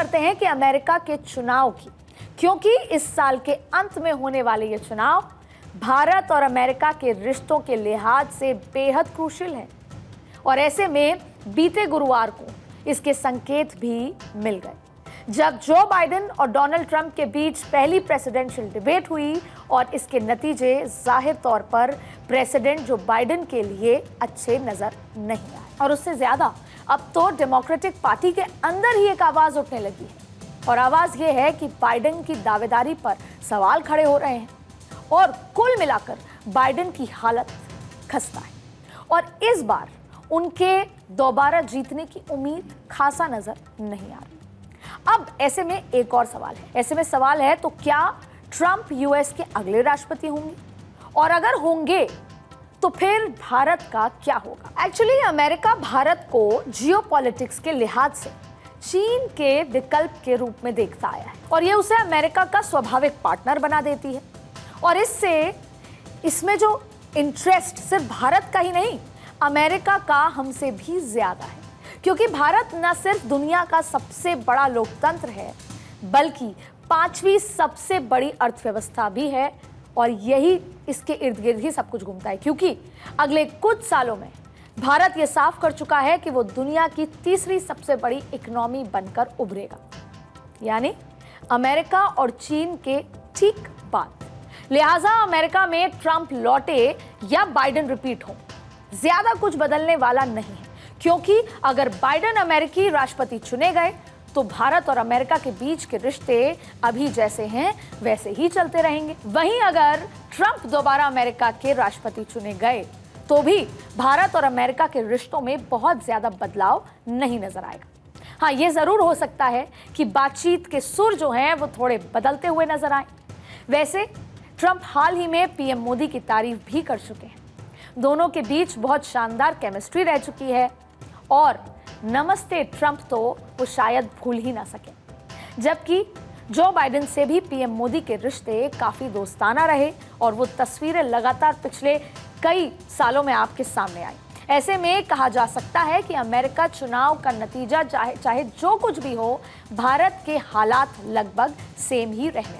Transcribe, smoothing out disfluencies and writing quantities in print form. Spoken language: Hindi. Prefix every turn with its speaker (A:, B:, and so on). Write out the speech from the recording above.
A: करते हैं कि अमेरिका के चुनाव की, क्योंकि इस साल के अंत में होने वाले ये चुनाव भारत और अमेरिका के रिश्तों के लिहाज से बेहद क्रूशियल है। और ऐसे में बीते गुरुवार को इसके संकेत भी मिल गए, जब जो बाइडेन और डोनाल्ड ट्रंप के बीच पहली प्रेसिडेंशियल डिबेट हुई और इसके नतीजे जाहिर तौर पर प्रेसिडेंट जो बाइडेन के लिए अच्छे नजर नहीं आए। और उससे ज्यादा अब तो डेमोक्रेटिक पार्टी के अंदर ही एक आवाज उठने लगी है, और आवाज ये है कि बाइडेन की दावेदारी पर सवाल खड़े हो रहे हैं और कुल मिलाकर बाइडेन की हालत खस्ता है और इस बार उनके दोबारा जीतने की उम्मीद खासा नजर नहीं आ रही। अब ऐसे में एक और सवाल है, ऐसे में सवाल है तो क्या ट्रंप यूएस के अगले राष्ट्रपति होंगे, और अगर होंगे तो फिर भारत का क्या होगा। एक्चुअली अमेरिका भारत को जियोपॉलिटिक्स के लिहाज से चीन के विकल्प के रूप में देखता आया है और ये उसे अमेरिका का स्वाभाविक पार्टनर बना देती है। और इसमें जो इंटरेस्ट सिर्फ भारत का ही नहीं, अमेरिका का हमसे भी ज्यादा है, क्योंकि भारत न सिर्फ दुनिया का सबसे बड़ा लोकतंत्र है बल्कि 5वीं सबसे बड़ी अर्थव्यवस्था भी है, और यही इसके इर्द गिर्द ही सब कुछ घूमता है, क्योंकि अगले कुछ सालों में भारत ये साफ कर चुका है कि वो दुनिया की 3री सबसे बड़ी इकोनॉमी बनकर उभरेगा, यानी अमेरिका और चीन के ठीक बाद। लिहाजा अमेरिका में ट्रंप लौटे या बाइडेन रिपीट हो, ज्यादा कुछ बदलने वाला नहीं है, क्योंकि अगर बाइडेन अमेरिकी राष्ट्रपति चुने गए तो भारत और अमेरिका के बीच के रिश्ते अभी जैसे हैं वैसे ही चलते रहेंगे। वहीं अगर ट्रंप दोबारा अमेरिका के राष्ट्रपति चुने गए तो भी भारत और अमेरिका के रिश्तों में बहुत ज्यादा बदलाव नहीं नजर आएगा। हाँ, ये जरूर हो सकता है कि बातचीत के सुर जो हैं वो थोड़े बदलते हुए नजर आए। वैसे ट्रंप हाल ही में पीएम मोदी की तारीफ भी कर चुके हैं, दोनों के बीच बहुत शानदार केमिस्ट्री रह चुकी है और नमस्ते ट्रंप तो वो शायद भूल ही ना सके। जबकि जो बाइडेन से भी पीएम मोदी के रिश्ते काफी दोस्ताना रहे और वो तस्वीरें लगातार पिछले कई सालों में आपके सामने आई। ऐसे में कहा जा सकता है कि अमेरिका चुनाव का नतीजा चाहे जो कुछ भी हो, भारत के हालात लगभग सेम ही रहने